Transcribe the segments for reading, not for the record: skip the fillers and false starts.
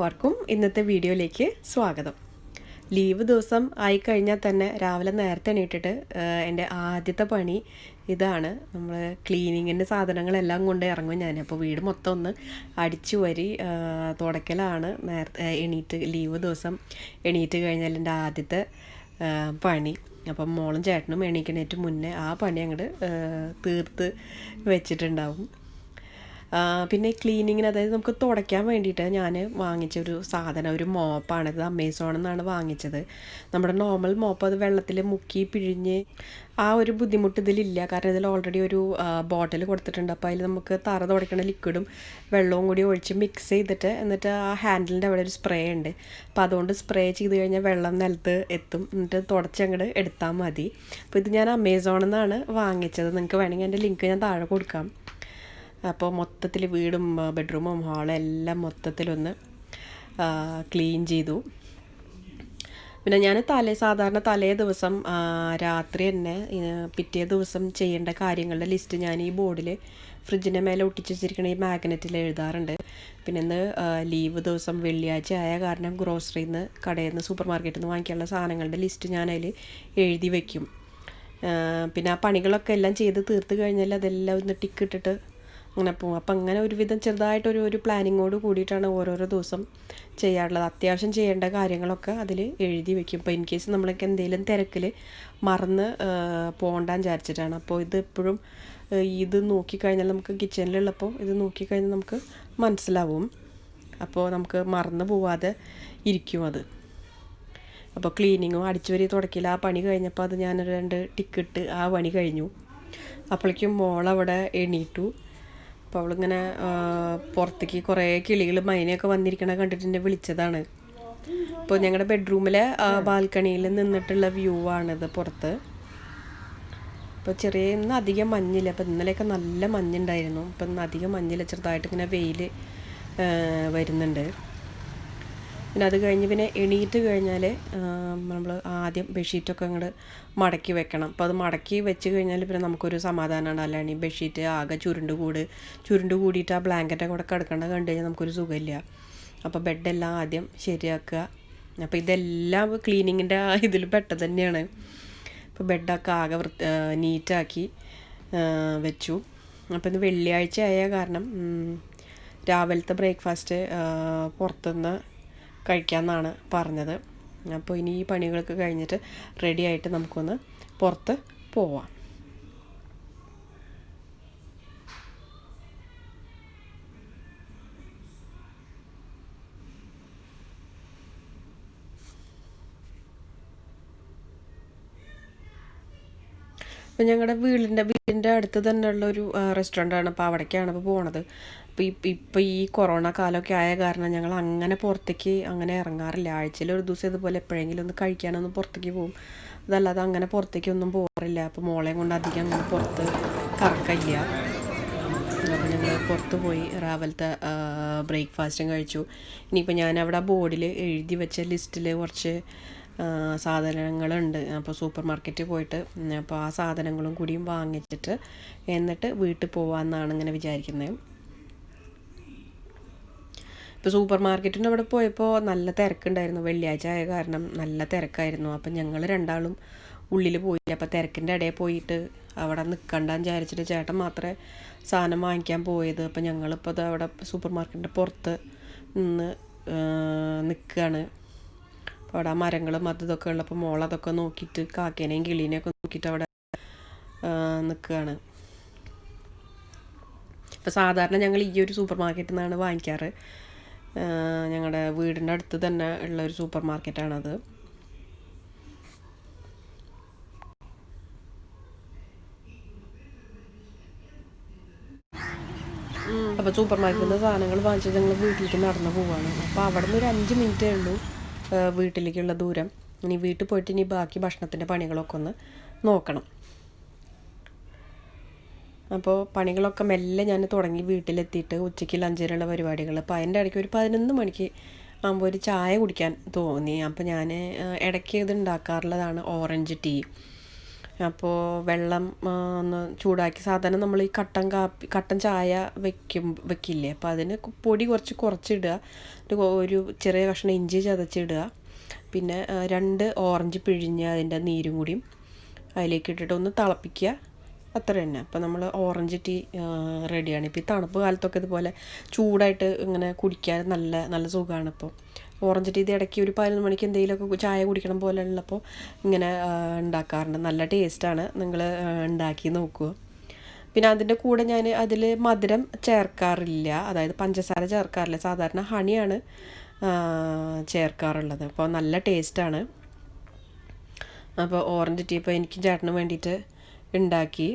എല്ലാവർക്കും ഇന്നത്തെ വീഡിയോയിലേക്ക് സ്വാഗതം. ലീവ് ദിവസം ആയിക്കഴിഞ്ഞാൽ തന്നെ രാവിലെ നേരത്തെ എണീറ്റിട്ട് എൻ്റെ ആദ്യത്തെ പണി ഇതാണ്. നമ്മൾ ക്ലീനിങ്ങിൻ്റെ സാധനങ്ങളെല്ലാം കൊണ്ട് ഇറങ്ങും ഞാൻ. അപ്പോൾ വീട് മൊത്തം ഒന്ന് അടിച്ചു വരി തുടക്കലാണ് നേരത്തെ ലീവ് ദിവസം എണീറ്റ് കഴിഞ്ഞാൽ എൻ്റെ ആദ്യത്തെ പണി. അപ്പം മോളും ചേട്ടനും എണീക്കണേറ്റ് മുന്നേ ആ പണി അങ്ങോട്ട് തീർത്ത് വെച്ചിട്ടുണ്ടാവും. പിന്നെ ക്ലീനിങ്ങിന്, അതായത് നമുക്ക് തുടയ്ക്കാൻ വേണ്ടിയിട്ട് ഞാൻ വാങ്ങിച്ചൊരു സാധനം, ഒരു മോപ്പാണിത്. ആമസോണിൽ നിന്നാണ് വാങ്ങിച്ചത്. നമ്മുടെ നോർമൽ മോപ്പ് അത് വെള്ളത്തിൽ മുക്കി പിഴിഞ്ഞ് ആ ഒരു ബുദ്ധിമുട്ട് ഇതിലില്ല. കാരണം ഇതിൽ ഓൾറെഡി ഒരു ബോട്ടിൽ കൊടുത്തിട്ടുണ്ട്. അപ്പോൾ അതിൽ നമുക്ക് തറ തുടയ്ക്കണ ലിക്വിഡും വെള്ളവും കൂടി ഒഴിച്ച് മിക്സ് ചെയ്തിട്ട് എന്നിട്ട് ആ ഹാൻഡിലിൻ്റെ അവിടെ ഒരു സ്പ്രേ ഉണ്ട്. അപ്പോൾ അതുകൊണ്ട് സ്പ്രേ ചെയ്ത് കഴിഞ്ഞാൽ വെള്ളം നിലത്ത് എത്തും. എന്നിട്ട് തുടച്ചങ്ങോട്ട് എടുത്താൽ മതി. അപ്പോൾ ഇത് ഞാൻ ആമസോണിൽ നിന്നാണ് വാങ്ങിച്ചത്. നിങ്ങൾക്ക് വേണമെങ്കിൽ എൻ്റെ ലിങ്ക് ഞാൻ താഴെ കൊടുക്കാം. അപ്പോൾ മൊത്തത്തിൽ വീടും ബെഡ്റൂമും ഹാളും എല്ലാം മൊത്തത്തിലൊന്ന് ക്ലീൻ ചെയ്തു. പിന്നെ ഞാൻ സാധാരണ തലേ ദിവസം രാത്രി തന്നെ പിറ്റേ ദിവസം ചെയ്യേണ്ട കാര്യങ്ങളുടെ ലിസ്റ്റ് ഞാൻ ഈ ബോർഡിൽ ഫ്രിഡ്ജിൻ്റെ മേലെ ഒട്ടിച്ച് വെച്ചിരിക്കുന്ന ഈ മാഗ്നറ്റിൽ എഴുതാറുണ്ട്. പിന്നെ ഇന്ന് ലീവ് ദിവസം വെള്ളിയാഴ്ച ആയ കാരണം ഗ്രോസറിയിൽ നിന്ന്, കടയിൽ നിന്ന്, സൂപ്പർ മാർക്കറ്റിൽ നിന്ന് വാങ്ങിക്കാനുള്ള സാധനങ്ങളുടെ ലിസ്റ്റ് ഞാൻ അതിൽ എഴുതി വയ്ക്കും. പിന്നെ ആ പണികളൊക്കെ എല്ലാം ചെയ്ത് തീർത്ത് കഴിഞ്ഞാൽ അതെല്ലാം ഒന്ന് ടിക്കിട്ടിട്ട് അങ്ങനെ പോകും. അപ്പം അങ്ങനെ ഒരുവിധം ചെറുതായിട്ടൊരു പ്ലാനിങ്ങോട് കൂടിയിട്ടാണ് ഓരോരോ ദിവസം ചെയ്യാറുള്ളത്. അത്യാവശ്യം ചെയ്യേണ്ട കാര്യങ്ങളൊക്കെ അതിൽ എഴുതി വയ്ക്കും. ഇപ്പോൾ ഇൻ കേസ് നമ്മളൊക്കെ എന്തെങ്കിലും തിരക്കിൽ മറന്ന് പോകണ്ടാന്ന് വിചാരിച്ചിട്ടാണ്. അപ്പോൾ ഇത് എപ്പോഴും ഇത് നോക്കിക്കഴിഞ്ഞാൽ നമുക്ക് കിച്ചണിലുള്ളപ്പോൾ ഇത് നോക്കിക്കഴിഞ്ഞാൽ നമുക്ക് മനസ്സിലാവും. അപ്പോൾ നമുക്ക് മറന്ന് പോവാതെ ഇരിക്കും അത്. അപ്പോൾ ക്ലീനിങ്ങും അടിച്ചുവരി തുടക്കില്ല ആ പണി കഴിഞ്ഞപ്പോൾ അത് ഞാൻ 2 ടിക്കിട്ട് ആ പണി കഴിഞ്ഞു. അപ്പോഴേക്കും മോളവിടെ എണീറ്റു. അപ്പോൾ അവളിങ്ങനെ പുറത്തേക്ക് കുറേ കിളികൾ മൈനയൊക്കെ വന്നിരിക്കണ കണ്ടിട്ട് എന്നെ വിളിച്ചതാണ്. ഇപ്പോൾ ഞങ്ങളുടെ ബെഡ്റൂമിലെ ബാൽക്കണിയിൽ നിന്നിട്ടുള്ള വ്യൂ ആണിത് പുറത്ത്. ഇപ്പോൾ ഇന്ന് അധികം മഞ്ഞില്ല. അപ്പോൾ ഇന്നലെയൊക്കെ നല്ല മഞ്ഞുണ്ടായിരുന്നു. ഇപ്പം ഇന്ന് അധികം മഞ്ഞില്ല, ചെറുതായിട്ട് ഇങ്ങനെ വെയിൽ വരുന്നുണ്ട്. പിന്നെ അത് കഴിഞ്ഞ് പിന്നെ എണീറ്റ് കഴിഞ്ഞാൽ നമ്മൾ ആദ്യം ബെഡ്ഷീറ്റൊക്കെ അങ്ങോട്ട് മടക്കി വെക്കണം. അപ്പോൾ അത് മടക്കി വെച്ച് കഴിഞ്ഞാൽ പിന്നെ നമുക്കൊരു സമാധാനമാണ്. അല്ലാണ്ട് ഈ ബെഡ്ഷീറ്റ് ആകെ ചുരുണ്ട് കൂടിയിട്ട് ആ ബ്ലാങ്കറ്റൊക്കെ കൂടെ കിടക്കേണ്ട കണ്ടു കഴിഞ്ഞാൽ നമുക്കൊരു സുഖമില്ല. അപ്പോൾ ബെഡെല്ലാം ആദ്യം ശരിയാക്കുക. അപ്പോൾ ഇതെല്ലാം ക്ലീനിങ്ങിൻ്റെ ഇതിൽ പെട്ടത് തന്നെയാണ്. അപ്പോൾ ബെഡൊക്കെ ആകെ നീറ്റാക്കി വെച്ചു. അപ്പോൾ ഇത് വെള്ളിയാഴ്ച ആയ കാരണം രാവിലത്തെ ബ്രേക്ക്ഫാസ്റ്റ് പുറത്തുനിന്ന് കഴിക്കാമെന്നാണ് പറഞ്ഞത്. അപ്പോൾ ഇനി ഈ പണികളൊക്കെ കഴിഞ്ഞിട്ട് റെഡി ആയിട്ട് നമുക്കൊന്ന് പുറത്ത് പോവാം. അപ്പോൾ ഞങ്ങളുടെ വീടിൻ്റെ അടുത്ത് തന്നെയുള്ള ഒരു റെസ്റ്റോറൻ്റാണ്. അപ്പോൾ അവിടേക്കാണ് ഇപ്പോൾ പോണത്. ഇപ്പോൾ ഈ കൊറോണ കാലമൊക്കെ ആയ കാരണം ഞങ്ങൾ അങ്ങനെ പുറത്തേക്ക് അങ്ങനെ ഇറങ്ങാറില്ല. ആഴ്ചയിൽ ഒരു ദിവസം ഇതുപോലെ എപ്പോഴെങ്കിലും ഒന്ന് കഴിക്കാനൊന്നും പുറത്തേക്ക് പോകും. അതല്ലാതെ അങ്ങനെ പുറത്തേക്കൊന്നും പോകാറില്ല. അപ്പോൾ മോളെയും കൊണ്ട് അധികം അങ്ങനെ പുറത്ത് കറക്കില്ല. അപ്പോൾ ഞങ്ങൾ പുറത്ത് പോയി രാവിലത്തെ ബ്രേക്ക്ഫാസ്റ്റും കഴിച്ചു. ഇനിയിപ്പോൾ ഞാൻ അവിടെ ബോർഡിൽ എഴുതി വെച്ച ലിസ്റ്റിൽ കുറച്ച് സാധനങ്ങളുണ്ട്. അപ്പോൾ സൂപ്പർ മാർക്കറ്റിൽ പോയിട്ട് അപ്പോൾ ആ സാധനങ്ങളും കൂടിയും വാങ്ങിച്ചിട്ട് എന്നിട്ട് വീട്ടിൽ പോകാമെന്നാണ് ഇങ്ങനെ വിചാരിക്കുന്നത്. ഇപ്പോൾ സൂപ്പർ മാർക്കറ്റിൻ്റെ അവിടെ പോയപ്പോൾ നല്ല തിരക്കുണ്ടായിരുന്നു. വെള്ളിയാഴ്ച ആയ കാരണം നല്ല തിരക്കായിരുന്നു. അപ്പം ഞങ്ങൾ രണ്ടാളും ഉള്ളിൽ പോയില്ല. അപ്പോൾ തിരക്കിൻ്റെ ഇടയിൽ പോയിട്ട് അവിടെ നിൽക്കണ്ടെന്ന് വിചാരിച്ചിട്ട് ചേട്ടൻ മാത്രമേ സാധനം വാങ്ങിക്കാൻ പോയത്. അപ്പോൾ ഞങ്ങളിപ്പോൾ അത് അവിടെ സൂപ്പർ മാർക്കറ്റിൻ്റെ പുറത്ത് നിന്ന് നിൽക്കുകയാണ്. അപ്പോൾ അവിടെ ആ മരങ്ങളും ഇതൊക്കെ ഉള്ളപ്പോൾ മോളതൊക്കെ നോക്കിയിട്ട് കാക്കേനെയും കിളീനെയൊക്കെ നോക്കിയിട്ട് അവിടെ നിൽക്കുകയാണ്. ഇപ്പോൾ സാധാരണ ഞങ്ങൾ ഈ ഒരു സൂപ്പർ മാർക്കറ്റിൽ നിന്നാണ് വാങ്ങിക്കാറ്. ഞങ്ങളുടെ വീടിൻ്റെ അടുത്ത് തന്നെ ഉള്ളൊരു സൂപ്പർ മാർക്കറ്റാണത്. അപ്പോൾ സൂപ്പർ മാർക്കറ്റിൽ നിന്ന് സാധനങ്ങൾ വാങ്ങിച്ചിട്ട് ഞങ്ങൾ വീട്ടിലേക്ക് നടന്നു പോവുകയാണ്. അപ്പോൾ അവിടെ നിന്ന് ഒരു 5 മിനിറ്റേ ഉള്ളൂ വീട്ടിലേക്കുള്ള ദൂരം. ഇനി വീട്ടിൽ പോയിട്ട് ഇനി ബാക്കി ഭക്ഷണത്തിൻ്റെ പണികളൊക്കെ ഒന്ന് നോക്കണം. അപ്പോൾ പണികളൊക്കെ മെല്ലെ ഞാൻ തുടങ്ങി വീട്ടിലെത്തിയിട്ട് ഉച്ചയ്ക്ക് ലഞ്ചിനുള്ള പരിപാടികൾ. അപ്പോൾ അതിൻ്റെ ഇടയ്ക്ക് ഒരു 11 മണിക്ക് ആകുമ്പോൾ ഒരു ചായ കുടിക്കാൻ തോന്നി. അപ്പോൾ ഞാൻ ഇടയ്ക്ക് ഇത് ഉണ്ടാക്കാറുള്ളതാണ് ഓറഞ്ച് ടീ. അപ്പോൾ വെള്ളം ഒന്ന് ചൂടാക്കി, സാധാരണ നമ്മൾ ഈ കട്ടൻ ചായ വെക്കില്ലേ, അപ്പോൾ അതിന് പൊടി കുറച്ചിടുക, ഒരു ചെറിയ കഷ്ണം ഇഞ്ചി ചതച്ചിടുക, പിന്നെ 2 ഓറഞ്ച് പിഴിഞ്ഞ് അതിൻ്റെ നീരും കൂടിയും അതിലേക്ക് ഇട്ടിട്ട് ഒന്ന് തിളപ്പിക്കുക, അത്ര തന്നെ. അപ്പോൾ നമ്മൾ ഓറഞ്ച് ടീ റെഡിയാണ്. ഇപ്പോൾ ഈ തണുപ്പ് കാലത്തൊക്കെ ഇതുപോലെ ചൂടായിട്ട് ഇങ്ങനെ കുടിക്കാൻ നല്ല നല്ല സുഖമാണ്. ഇപ്പോൾ ഓറഞ്ച് ടീ ഇത് ഇടയ്ക്ക് ഒരു 11 മണിക്ക് എന്തെങ്കിലുമൊക്കെ ചായ കുടിക്കണം പോലെ ഉള്ളപ്പോൾ ഇങ്ങനെ ഉണ്ടാക്കാറുണ്ട്. നല്ല ടേസ്റ്റാണ്, നിങ്ങൾ ഉണ്ടാക്കി നോക്കുക. പിന്നെ അതിൻ്റെ കൂടെ ഞാൻ അതിൽ മധുരം ചേർക്കാറില്ല, അതായത് പഞ്ചസാര ചേർക്കാറില്ല, സാധാരണ ഹണിയാണ് ചേർക്കാറുള്ളത്. അപ്പോൾ നല്ല ടേസ്റ്റാണ്. അപ്പോൾ ഓറഞ്ച് ടീ ഇപ്പോൾ എനിക്കും ചേട്ടന് വേണ്ടിയിട്ട് ഉണ്ടാക്കി.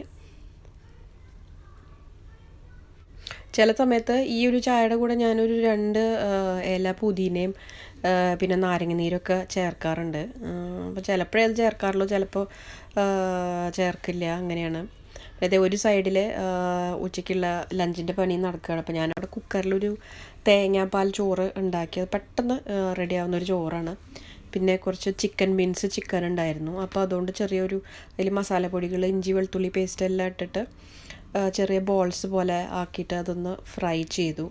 ചില സമയത്ത് ഈ ഒരു ചായയുടെ കൂടെ ഞാനൊരു 2 ഇല പുതിനയും പിന്നെ നാരങ്ങ നീരൊക്കെ ചേർക്കാറുണ്ട്. അപ്പോൾ ചിലപ്പോഴേ അത് ചേർക്കാറുള്ളൂ, ചിലപ്പോൾ ചേർക്കില്ല, അങ്ങനെയാണ്. അതായത് ഒരു സൈഡിൽ ഉച്ചയ്ക്കുള്ള ലഞ്ചിൻ്റെ പണി നടക്കുകയാണ്. അപ്പോൾ ഞാനവിടെ കുക്കറിലൊരു തേങ്ങാപ്പാൽ ചോറ് ഉണ്ടാക്കി, അത് പെട്ടെന്ന് റെഡിയാവുന്നൊരു ചോറാണ്. പിന്നെ കുറച്ച് ചിക്കൻ ഉണ്ടായിരുന്നു, അപ്പോൾ അതുകൊണ്ട് ചെറിയൊരു അതിൽ മസാലപ്പൊടികൾ, ഇഞ്ചി വെളുത്തുള്ളി പേസ്റ്റ് എല്ലാം ഇട്ടിട്ട് ചെറിയ ബോൾസ് പോലെ ആക്കിയിട്ട് അതൊന്ന് ഫ്രൈ ചെയ്തു.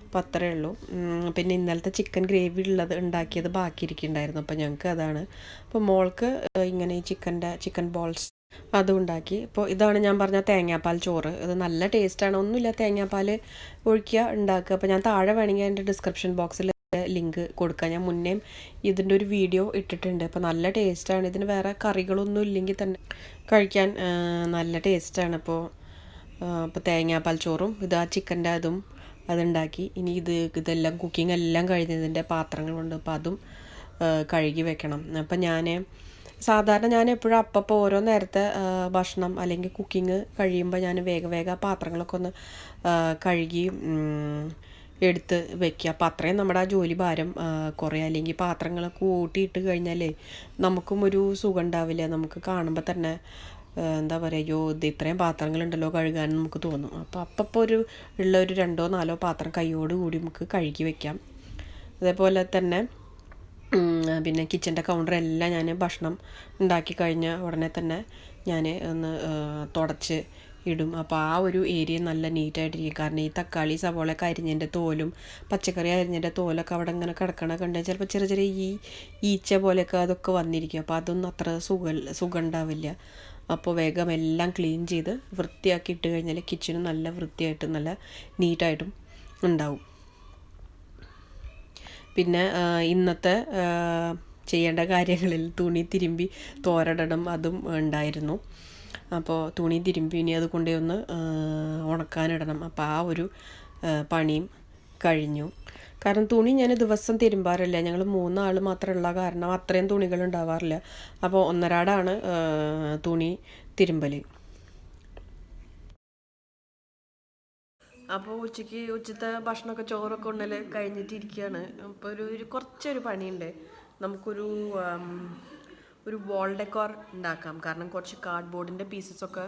അപ്പോൾ അത്രയേ ഉള്ളൂ. പിന്നെ ഇന്നലത്തെ ചിക്കൻ ഗ്രേവി ഉണ്ടാക്കിയത് ബാക്കിയിരിക്കുന്നുണ്ടായിരുന്നു, അപ്പോൾ ഞങ്ങൾക്ക് അതാണ്. അപ്പോൾ മോൾക്ക് ഇങ്ങനെ ഈ ചിക്കൻ ബോൾസ് അതും ഉണ്ടാക്കി. ഇപ്പോൾ ഇതാണ് ഞാൻ പറഞ്ഞ തേങ്ങാപ്പാൽ ചോറ്. ഇത് നല്ല ടേസ്റ്റാണ്, ഒന്നുമില്ല, തേങ്ങാപ്പാൽ ഒഴിക്കുക, ഉണ്ടാക്കുക. അപ്പോൾ ഞാൻ താഴെ വേണമെങ്കിൽ എൻ്റെ ഡിസ്ക്രിപ്ഷൻ ബോക്സിൽ ലിങ്ക് കൊടുക്കാം. ഞാൻ മുന്നേയും ഇതിൻ്റെ ഒരു വീഡിയോ ഇട്ടിട്ടുണ്ട്. അപ്പോൾ നല്ല ടേസ്റ്റാണ്. ഇതിന് വേറെ കറികളൊന്നും ഇല്ലെങ്കിൽ തന്നെ കഴിക്കാൻ നല്ല ടേസ്റ്റാണ്. ഇപ്പോൾ തേങ്ങാപ്പാൽ ചോറും ഇത് ആ ചിക്കൻ്റെ അതുണ്ടാക്കി. ഇനി ഇതെല്ലാം കുക്കിംഗ് എല്ലാം കഴിഞ്ഞതിൻ്റെ പാത്രങ്ങളുണ്ട്, അപ്പോൾ അതും കഴുകി വെക്കണം. അപ്പം സാധാരണ ഞാൻ എപ്പോഴും അപ്പോൾ ഓരോ നേരത്തെ ഭക്ഷണം അല്ലെങ്കിൽ കുക്കിംഗ് കഴിയുമ്പോൾ ഞാൻ വേഗം പാത്രങ്ങളൊക്കെ ഒന്ന് കഴുകി എടുത്ത് വെക്കുക. അപ്പോൾ അത്രയും നമ്മുടെ ആ ജോലി ഭാരം കുറയും. അല്ലെങ്കിൽ പാത്രങ്ങൾ കൂട്ടിയിട്ട് കഴിഞ്ഞാലേ നമുക്കും ഒരു സുഖം ഉണ്ടാവില്ല. നമുക്ക് കാണുമ്പോൾ തന്നെ എന്താ പറയുക, അയ്യോ ഇത് ഇത്രയും പാത്രങ്ങളുണ്ടല്ലോ കഴുകാൻ നമുക്ക് തോന്നും. അപ്പോൾ ഒരു 2-4 പാത്രം കൈയോടുകൂടി നമുക്ക് കഴുകി വെക്കാം. അതേപോലെ തന്നെ പിന്നെ കിച്ചൻ്റെ കൗണ്ടറെല്ലാം ഞാൻ ഭക്ഷണം ഉണ്ടാക്കി കഴിഞ്ഞ ഉടനെ തന്നെ ഞാൻ ഒന്ന് തുടച്ച് ഇടും. അപ്പോൾ ആ ഒരു ഏരിയ നല്ല നീറ്റായിട്ടിരിക്കും. കാരണം ഈ തക്കാളി സവോളയൊക്കെ അരിഞ്ഞതിൻ്റെ തോലും പച്ചക്കറി അരിഞ്ഞതിൻ്റെ തോലൊക്കെ അവിടെ ഇങ്ങനെ കിടക്കണൊക്കെ ഉണ്ട്. ചിലപ്പോൾ ചെറിയ ഈച്ച പോലെയൊക്കെ അതൊക്കെ വന്നിരിക്കും. അപ്പോൾ അതൊന്നും അത്ര സുഖം ഉണ്ടാവില്ല. അപ്പോൾ വേഗം എല്ലാം ക്ലീൻ ചെയ്ത് വൃത്തിയാക്കി ഇട്ട് കഴിഞ്ഞാൽ കിച്ചൺ നല്ല വൃത്തിയായിട്ടും നല്ല നീറ്റായിട്ടും ഉണ്ടാവും. പിന്നെ ഇന്നത്തെ ചെയ്യേണ്ട കാര്യങ്ങളിൽ തുണി തിരുമ്പി തോരടണം, അതും ഉണ്ടായിരുന്നു. അപ്പോൾ തുണി തിരുമ്പി ഇനി അത് കൊണ്ടേ ഒന്ന് ഉണക്കാനിടണം. അപ്പോൾ ആ ഒരു പണിയും കഴിഞ്ഞു. കാരണം തുണി ഞാൻ ദിവസം തിരുമ്പാറില്ല, ഞങ്ങൾ 3 ആൾ മാത്രമുള്ള കാരണം അത്രയും തുണികൾ ഉണ്ടാവാറില്ല. അപ്പോൾ ഒന്നരാടാണ് തുണി തിരുമ്പൽ. അപ്പോൾ ഉച്ചത്തെ ഭക്ഷണമൊക്കെ ചോറൊക്കെ ഉണ്ടൽ കഴിഞ്ഞിട്ടിരിക്കുകയാണ്. അപ്പോൾ കുറച്ചൊരു പണിയുണ്ട്. നമുക്കൊരു വാൾ ഡെക്കോർ ഉണ്ടാക്കാം. കാരണം കുറച്ച് കാർഡ്ബോർഡിൻ്റെ പീസസൊക്കെ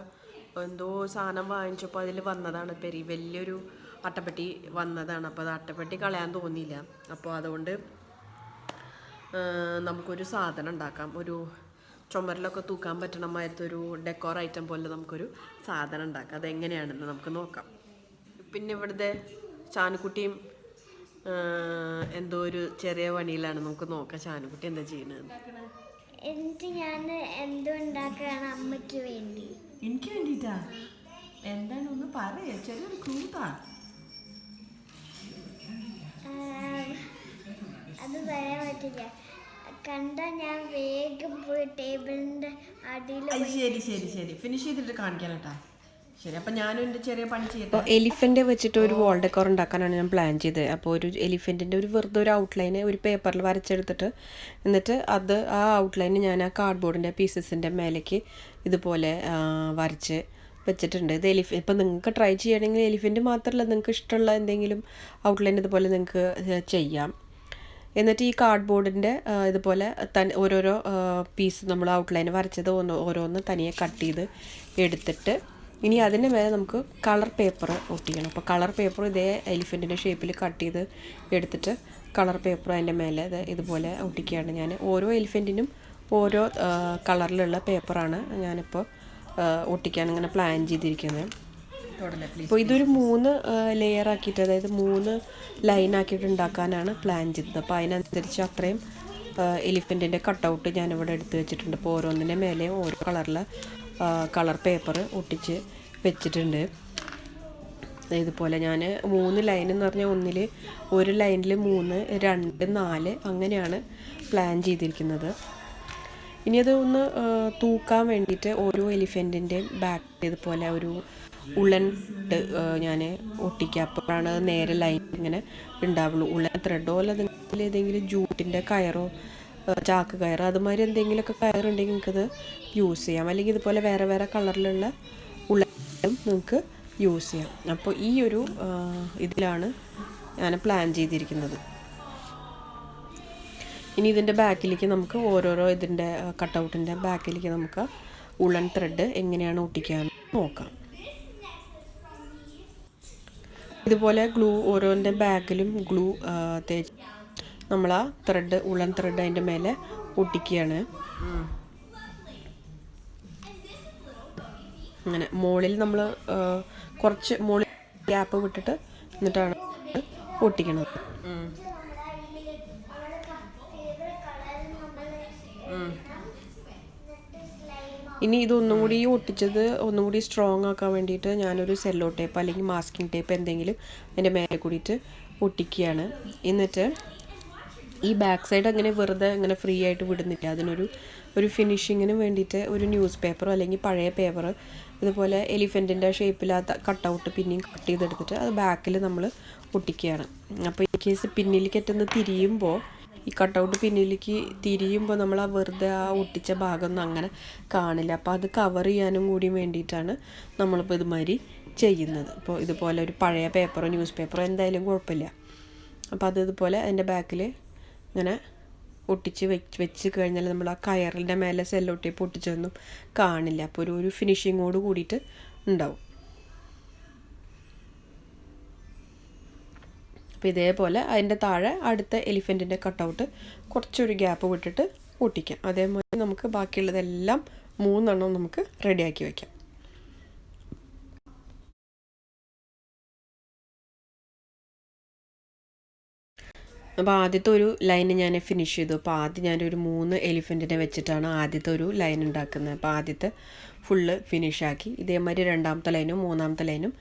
എന്തോ സാധനം വാങ്ങിച്ചപ്പോൾ അതിൽ വന്നതാണ്, വലിയൊരു അട്ടപ്പെട്ടി വന്നതാണ്. അപ്പോൾ അത് അട്ടപ്പെട്ടി കളയാൻ തോന്നിയില്ല. അപ്പോൾ അതുകൊണ്ട് നമുക്കൊരു സാധനം ഉണ്ടാക്കാം. ഒരു ചുമരിലൊക്കെ തൂക്കാൻ പറ്റണമായിരത്തൊരു ഡെക്കോർ ഐറ്റം പോലെ നമുക്കൊരു സാധനം ഉണ്ടാക്കാം. അതെങ്ങനെയാണെന്ന് നമുക്ക് നോക്കാം. പിന്നെ ഇവിടുത്തെ ചാനുക്കുട്ടിയും എന്തോ ഒരു ചെറിയ പണിയിലാണ്. നമുക്ക് നോക്കാം ചാനുക്കുട്ടി എന്താ ചെയ്യുന്നത്. ഞാൻ എന്തോ ഉണ്ടാക്കുകയാണ് അമ്മയ്ക്ക് വേണ്ടി. എനിക്ക് വേണ്ടിയിട്ടാ? എന്താണ് ഒന്ന് പറയാ, ചെറിയൊരു ക്രൂതാ. അത് പറയാൻ പറ്റില്ല, കണ്ട ഞാൻ വേഗം പോയി ടേബിളിന്റെ അടിയിൽ. ശരി ഫിനിഷ് ചെയ്തിട്ട് കാണിക്കാനട്ടാ. ശരി, അപ്പം ഞാനും എൻ്റെ ചെറിയ പണി ചെയ്യട്ടെ. അപ്പോൾ എലിഫൻ്റ് വെച്ചിട്ട് ഒരു വാൾ ഡെക്കോർ ഉണ്ടാക്കാനാണ് ഞാൻ പ്ലാൻ ചെയ്തത്. അപ്പോൾ ഒരു എലിഫൻറ്റിൻ്റെ വെറുതെ ഒരു ഔട്ട്ലൈന് ഒരു പേപ്പറിൽ വരച്ചെടുത്തിട്ട് എന്നിട്ട് ആ ഔട്ട്ലൈന് ഞാൻ ആ കാർഡ്ബോർഡിൻ്റെ പീസസിൻ്റെ മേലേക്ക് ഇതുപോലെ വരച്ച് വെച്ചിട്ടുണ്ട്. ഇത് ഇപ്പം നിങ്ങൾക്ക് ട്രൈ ചെയ്യണമെങ്കിൽ എലിഫൻറ്റ് മാത്രമല്ല, നിങ്ങൾക്ക് ഇഷ്ടമുള്ള എന്തെങ്കിലും ഔട്ട്ലൈൻ ഇതുപോലെ നിങ്ങൾക്ക് ചെയ്യാം. എന്നിട്ട് ഈ കാർഡ്ബോർഡിൻ്റെ ഇതുപോലെ ഓരോരോ പീസ് നമ്മൾ ഔട്ട്ലൈൻ വരച്ചത് ഓരോന്ന് തനിയെ കട്ട് ചെയ്ത് എടുത്തിട്ട് ഇനി അതിൻ്റെ മേലെ നമുക്ക് കളർ പേപ്പർ ഒട്ടിക്കണം. അപ്പോൾ കളർ പേപ്പർ ഇതേ എലിഫൻറ്റിൻ്റെ ഷേപ്പിൽ കട്ട് ചെയ്ത് എടുത്തിട്ട് കളർ പേപ്പർ അതിൻ്റെ മേലെ ഇതുപോലെ ഒട്ടിക്കുകയാണ് ഞാൻ. ഓരോ എലിഫൻറ്റിനും ഓരോ കളറിലുള്ള പേപ്പറാണ് ഞാനിപ്പോൾ ഒട്ടിക്കാൻ ഇങ്ങനെ പ്ലാൻ ചെയ്തിരിക്കുന്നത്. അപ്പോൾ ഇതൊരു 3 ലെയർ ആക്കിയിട്ട്, അതായത് 3 ലൈൻ ആക്കിയിട്ട് ഉണ്ടാക്കാനാണ് പ്ലാൻ ചെയ്തത്. അപ്പോൾ അതിനനുസരിച്ച് അത്രയും എലിഫൻറ്റിൻ്റെ കട്ടൗട്ട് ഞാനിവിടെ എടുത്ത് വെച്ചിട്ടുണ്ട്. അപ്പോൾ ഓരോന്നിൻ്റെ മേലെയും ഓരോ കളർ പേപ്പർ ഒട്ടിച്ച് വെച്ചിട്ടുണ്ട്. ഇതുപോലെ ഞാൻ 3 ലൈൻ എന്ന് പറഞ്ഞാൽ ഒന്നിൽ ഒരു ലൈനിൽ 3, 2, 4 അങ്ങനെയാണ് പ്ലാൻ ചെയ്തിരിക്കുന്നത്. ഇനി അത് ഒന്ന് തൂക്കാൻ വേണ്ടിയിട്ട് ഓരോ എലിഫൻറ്റിൻ്റെയും ബാക്ക് ഇതുപോലെ ഒരു ഉള്ളൻ ഞാൻ ഒട്ടിക്കുക. അപ്പോഴാണ് നേരെ ലൈൻ ഇങ്ങനെ ഉണ്ടാവുള്ളൂ. ഉള്ളൻ ത്രെഡോ അല്ലെങ്കിൽ ഏതെങ്കിലും ജൂട്ടിൻ്റെ കയറോ ചാക്ക് കയറോ അതുമാതിരി എന്തെങ്കിലുമൊക്കെ കയറുണ്ടെങ്കിൽ നിങ്ങൾക്കത് യൂസ് ചെയ്യാം. അല്ലെങ്കിൽ ഇതുപോലെ വേറെ വേറെ കളറിലുള്ള ഉള്ളനും നിങ്ങൾക്ക് യൂസ് ചെയ്യാം. അപ്പോൾ ഈ ഒരു ഇതിലാണ് ഞാൻ പ്ലാൻ ചെയ്തിരിക്കുന്നത്. ഇനി ഇതിൻ്റെ ബാക്കിലേക്ക് നമുക്ക് ഓരോരോ ഇതിൻ്റെ കട്ടൗട്ടിൻ്റെ ബാക്കിലേക്ക് നമുക്ക് ഉള്ളൻ ത്രെഡ് എങ്ങനെയാണ് ഒട്ടിക്കാൻ നോക്കാം. ഇതുപോലെ ഗ്ലൂ ഓരോൻ്റെ ബാക്കിലും ഗ്ലൂ തേച്ച് നമ്മൾ ആ ത്രെഡ് ഉള്ളൻ ത്രെഡ് അതിൻ്റെ മേലെ ഒട്ടിക്കുകയാണ്. അങ്ങനെ മുകളിൽ നമ്മൾ കുറച്ച് മുകളിൽ ഗ്യാപ്പ് വിട്ടിട്ട് എന്നിട്ടാണ് ഒട്ടിക്കണത്. ഇനി ഇതൊന്നും കൂടി ഒട്ടിച്ചത് ഒന്നും കൂടി സ്ട്രോങ് ആക്കാൻ വേണ്ടിയിട്ട് ഞാനൊരു സെല്ലോ ടേപ്പ് അല്ലെങ്കിൽ മാസ്കിംഗ് ടേപ്പ് എന്തെങ്കിലും അതിൻ്റെ മേലെ കൂടിയിട്ട് ഒട്ടിക്കുകയാണ്. എന്നിട്ട് ഈ ബാക്ക് സൈഡ് അങ്ങനെ വെറുതെ ഇങ്ങനെ ഫ്രീ ആയിട്ട് വിടുന്നില്ല. അതിനൊരു ഫിനിഷിങ്ങിന് വേണ്ടിയിട്ട് ഒരു ന്യൂസ് പേപ്പറോ അല്ലെങ്കിൽ പഴയ പേപ്പർ ഇതുപോലെ എലിഫൻറ്റിൻ്റെ ഷേപ്പിലാത്ത കട്ടൗട്ട് പിന്നെയും കട്ട് ചെയ്തെടുത്തിട്ട് അത് ബാക്കിൽ നമ്മൾ ഒട്ടിക്കുകയാണ്. അപ്പോൾ ഇൻ കേസ് പിന്നിലേക്ക് എത്തുന്ന തിരിയുമ്പോൾ ഈ കട്ടൗട്ട് പിന്നിലേക്ക് തിരിയുമ്പോൾ നമ്മൾ ആ വെറുതെ ആ ഒട്ടിച്ച ഭാഗമൊന്നും അങ്ങനെ കാണില്ല. അപ്പോൾ അത് കവർ ചെയ്യാനും കൂടി വേണ്ടിയിട്ടാണ് നമ്മളിപ്പോൾ ഇതുമാതിരി ചെയ്യുന്നത്. ഇപ്പോൾ ഇതുപോലെ ഒരു പഴയ പേപ്പറോ ന്യൂസ് പേപ്പറോ എന്തായാലും കുഴപ്പമില്ല. അപ്പോൾ അത് ഇതുപോലെ അതിൻ്റെ ബാക്കിൽ ഇങ്ങനെ ഒട്ടിച്ച് വെച്ച് കഴിഞ്ഞാൽ നമ്മൾ ആ കയറിൻ്റെ മേലെ സെല്ലോ ടേപ്പ് ഒട്ടിച്ചൊന്നും കാണില്ല. അപ്പോൾ ഒരു ഫിനിഷിങ്ങോട് കൂടിയിട്ട് ഉണ്ടാവും. അപ്പോൾ ഇതേപോലെ അതിൻ്റെ താഴെ അടുത്ത എലിഫൻറ്റിൻ്റെ കട്ടൗട്ട് കുറച്ചൊരു ഗ്യാപ്പ് വിട്ടിട്ട് ഒട്ടിക്കാം. അതേപോലെ നമുക്ക് ബാക്കിയുള്ളതെല്ലാം 3 എണ്ണം നമുക്ക് റെഡിയാക്കി വയ്ക്കാം. അപ്പോൾ ആദ്യത്തെ ഒരു ലൈൻ ഞാൻ ഫിനിഷ് ചെയ്തു. അപ്പോൾ ആദ്യം ഞാനൊരു 3 എലിഫൻറ്റിനെ വെച്ചിട്ടാണ് ആദ്യത്തെ ഒരു ലൈൻ ഉണ്ടാക്കുന്നത്. അപ്പോൾ ആദ്യത്തെ ഫുള്ള് ഫിനിഷാക്കി. ഇതേമാതിരി രണ്ടാമത്തെ ലൈനും മൂന്നാമത്തെ ലൈനും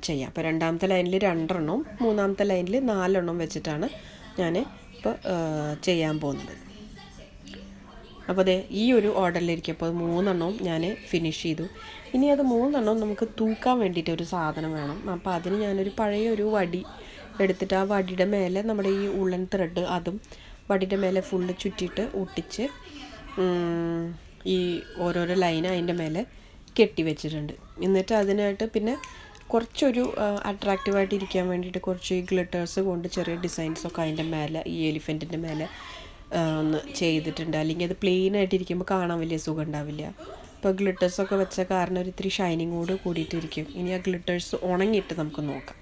ചെയ്യാം. അപ്പോൾ രണ്ടാമത്തെ ലൈനിൽ 2 എണ്ണവും മൂന്നാമത്തെ ലൈനിൽ 4 എണ്ണവും വെച്ചിട്ടാണ് ഞാൻ ഇപ്പോൾ ചെയ്യാൻ പോകുന്നത്. അപ്പോൾ അതെ ഈ ഒരു ഓർഡറിലിരിക്കും. അപ്പോൾ 3 എണ്ണവും ഞാൻ ഫിനിഷ് ചെയ്തു. ഇനി അത് 3 എണ്ണവും നമുക്ക് തൂക്കാൻ വേണ്ടിയിട്ട് ഒരു സാധനം വേണം. അപ്പോൾ അതിന് ഞാനൊരു പഴയൊരു വടി എടുത്തിട്ട് ആ വടിയുടെ മേലെ നമ്മുടെ ഈ ഉള്ളൻ ത്രെഡ് അതും വടിയുടെ മേലെ ഫുള്ള് ചുറ്റിയിട്ട് ഒട്ടിച്ച് ഈ ഓരോരോ ലൈൻ അതിൻ്റെ മേലെ കെട്ടി വെച്ചിട്ടുണ്ട്. എന്നിട്ട് അതിനായിട്ട് പിന്നെ കുറച്ചൊരു അട്രാക്റ്റീവായിട്ട് ഇരിക്കാൻ വേണ്ടിയിട്ട് കുറച്ച് ഗ്ലിറ്റേഴ്സ് കൊണ്ട് ചെറിയ ഡിസൈൻസൊക്കെ അതിൻ്റെ മേലെ ഈ എലിഫൻറ്റിൻ്റെ മേലെ ഒന്ന് ചെയ്തിട്ടുണ്ട്. അല്ലെങ്കിൽ അത് പ്ലെയിൻ ആയിട്ടിരിക്കുമ്പോൾ കാണാൻ വലിയ സുഖം ഉണ്ടാവില്ല. ഇപ്പോൾ ഗ്ലിറ്റേഴ്സൊക്കെ വെച്ച കാരണം ഒരു ഇത്തിരി ഷൈനിങ്ങോട് കൂടിയിട്ടിരിക്കും. ഇനി ആ ഗ്ലിറ്റേഴ്സ് ഉണങ്ങിയിട്ട് നമുക്ക് നോക്കാം.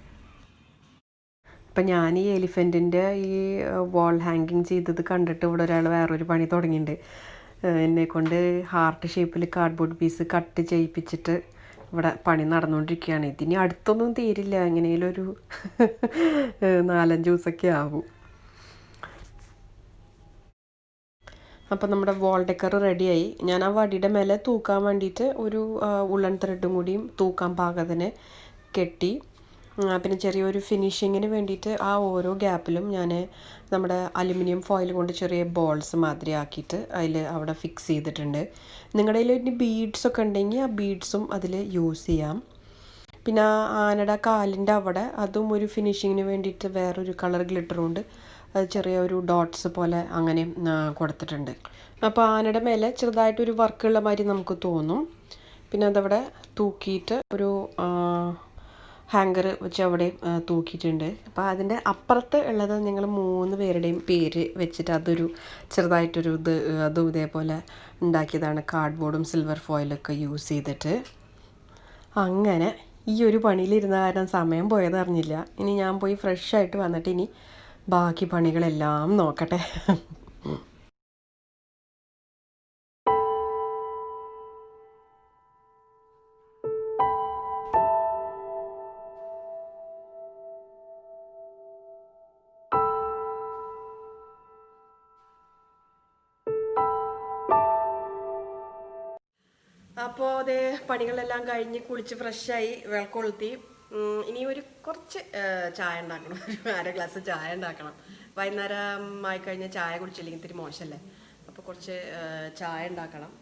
അപ്പം ഞാൻ ഈ എലിഫൻറ്റിൻ്റെ ഈ വാൾ ഹാങ്കിങ് ചെയ്തത് കണ്ടിട്ട് ഇവിടെ ഒരാൾ വേറൊരു പണി തുടങ്ങിയിട്ടുണ്ട്. എന്നെക്കൊണ്ട് ഹാർട്ട് ഷേപ്പിൽ കാർഡ്ബോർഡ് പീസ് കട്ട് ചെയ്യിപ്പിച്ചിട്ട് ഇവിടെ പണി നടന്നുകൊണ്ടിരിക്കുകയാണ്. ഇതിനി അടുത്തൊന്നും തീരില്ല, എങ്ങനെയും ഒരു 4-5 ദിവസമൊക്കെ ആവും. അപ്പം നമ്മുടെ വാൾ ഡെക്കർ റെഡിയായി. ഞാൻ ആ വടിയുടെ മേലെ തൂക്കാൻ വേണ്ടിയിട്ട് ഒരു ഉള്ളൻ ത്രെഡും കൂടിയും തൂക്കാൻ പാകത്തിന് കെട്ടി. പിന്നെ ചെറിയൊരു ഫിനിഷിങ്ങിന് വേണ്ടിയിട്ട് ആ ഓരോ ഗ്യാപ്പിലും ഞാൻ നമ്മുടെ അലുമിനിയം ഫോയിൽ കൊണ്ട് ചെറിയ ബോൾസ് മാതിരി ആക്കിയിട്ട് അവിടെ ഫിക്സ് ചെയ്തിട്ടുണ്ട്. നിങ്ങളുടെ കയ്യിൽ ഇനി ബീഡ്സൊക്കെ ഉണ്ടെങ്കിൽ ആ ബീഡ്സും അതിൽ യൂസ് ചെയ്യാം. പിന്നെ ആ ആനയുടെ കാലിൻ്റെ അവിടെ അതും ഒരു ഫിനിഷിങ്ങിന് വേണ്ടിയിട്ട് വേറൊരു കളർ ഗ്ലിറ്ററുണ്ട്. അത് ചെറിയ ഒരു ഡോട്ട്സ് പോലെ അങ്ങനെ കൊടുത്തിട്ടുണ്ട്. അപ്പോൾ ആനയുടെ മേലെ ചെറുതായിട്ടൊരു വർക്കുള്ള മാതിരി നമുക്ക് തോന്നും. പിന്നെ അതവിടെ തൂക്കിയിട്ട് ഒരു ഹാങ്കർ വെച്ച് അവിടെ തൂക്കിയിട്ടുണ്ട്. അപ്പോൾ അതിൻ്റെ അപ്പുറത്ത് ഉള്ളത് നിങ്ങൾ 3 പേരുടെയും പേര് വെച്ചിട്ട് അതൊരു ചെറുതായിട്ടൊരു അതും ഇതേപോലെ ഉണ്ടാക്കിയതാണ്. കാർഡ്ബോർഡും സിൽവർ ഫോയിലൊക്കെ യൂസ് ചെയ്തിട്ട്. അങ്ങനെ ഈ ഒരു പണിയിലിരുന്ന കാരണം സമയം പോയത് അറിഞ്ഞില്ല. ഇനി ഞാൻ പോയി ഫ്രഷായിട്ട് വന്നിട്ട് ഇനി ബാക്കി പണികളെല്ലാം നോക്കട്ടെ. അപ്പോൾ അതേ പണികളെല്ലാം കഴിഞ്ഞ് കുളിച്ച് ഫ്രഷായി വിളക്കൊളുത്തി. ഇനി ഒരു കുറച്ച് ചായ ഉണ്ടാക്കണം. ഒരു അര ഗ്ലാസ് ചായ ഉണ്ടാക്കണം. വൈകുന്നേരം ആയിക്കഴിഞ്ഞാൽ ചായ കുടിച്ചില്ലെങ്കിൽ ഇത്തിരി മോശമല്ലേ. അപ്പോൾ കുറച്ച് ചായ ഉണ്ടാക്കണം.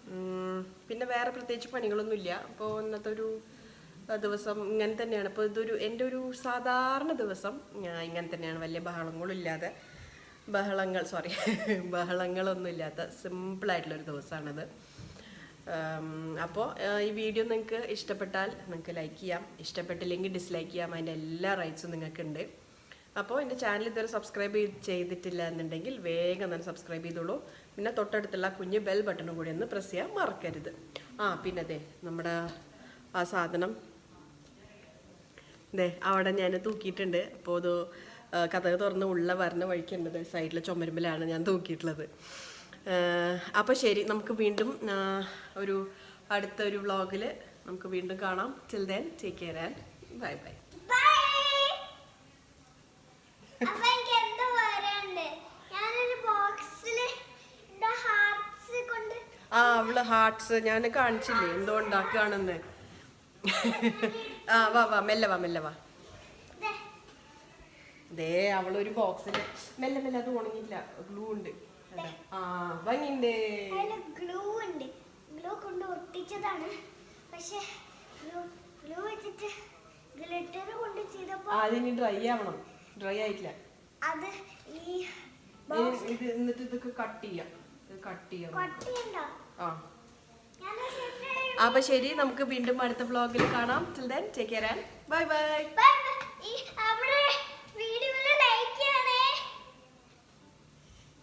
പിന്നെ വേറെ പ്രത്യേകിച്ച് പണികളൊന്നുമില്ല. അപ്പോൾ ഇന്നത്തെ ഒരു ദിവസം ഇങ്ങനെ തന്നെയാണ്. ഇപ്പോൾ എൻ്റെ ഒരു സാധാരണ ദിവസം ഇങ്ങനെ തന്നെയാണ്. വലിയ ബഹളങ്ങളില്ലാതെ ബഹളങ്ങളൊന്നും ഇല്ലാത്ത സിമ്പിളായിട്ടുള്ളൊരു ദിവസമാണിത്. അപ്പോൾ ഈ വീഡിയോ നിങ്ങൾക്ക് ഇഷ്ടപ്പെട്ടാൽ നിങ്ങൾക്ക് ലൈക്ക് ചെയ്യാം, ഇഷ്ടപ്പെട്ടില്ലെങ്കിൽ ഡിസ്ലൈക്ക് ചെയ്യാം. അതിൻ്റെ എല്ലാ റൈറ്റ്സും നിങ്ങൾക്കുണ്ട്. അപ്പോൾ എൻ്റെ ചാനൽ ഇതുവരെ സബ്സ്ക്രൈബ് ചെയ്തിട്ടില്ല എന്നുണ്ടെങ്കിൽ വേഗം തന്നെ സബ്സ്ക്രൈബ് ചെയ്തോളൂ. പിന്നെ തൊട്ടടുത്തുള്ള കുഞ്ഞ് ബെൽ ബട്ടണും കൂടി ഒന്ന് പ്രസ് ചെയ്യാൻ മറക്കരുത്. പിന്നെ അതെ നമ്മുടെ ആ സാധനം അവിടെ ഞാൻ തൂക്കിയിട്ടുണ്ട്. അപ്പോൾ അത് കഥക് തുറന്ന് ഉള്ള വരണ വഴിക്കുണ്ടത് സൈഡിലെ ചുമരുമ്പിലാണ് ഞാൻ തൂക്കിയിട്ടുള്ളത്. അപ്പോൾ ശരി, നമുക്ക് വീണ്ടും അടുത്തൊരു വ്ളോഗിൽ നമുക്ക് വീണ്ടും കാണാം. Till then take care and bye bye. അവള് ഹാർട്ട്സ് ഞാൻ കാണിച്ചില്ലേ എന്തോ ഉണ്ടാക്കുകയാണെന്ന്. വാ മെല്ലെ വാ. ദേ അവളൊരു ബോക്സിൽ മെല്ലെ അത് ഉണങ്ങിയില്ല. ഗ്ലൂ ഉണ്ട്. ഗ്ലൂ ഉണ്ട്. ഗ്ലൂ കൊണ്ട് ഒട്ടിച്ചതാണ്. പക്ഷെ ഗ്ലൂ വെച്ചിട്ട് ഗ്ലിറ്റർ കൊണ്ട് ചെയ്തപ്പോൾ അതിന് ഡ്രൈ ആവണം. ഡ്രൈ ആയിട്ടില്ല അത്. എന്നിട്ട് ഇതൊക്കെ കട്ട് ചെയ്യാം. അപ്പൊ ശരി, നമുക്ക് വീണ്ടും അടുത്ത വ്ളോഗിൽ കാണാം. Till then take care and bye bye.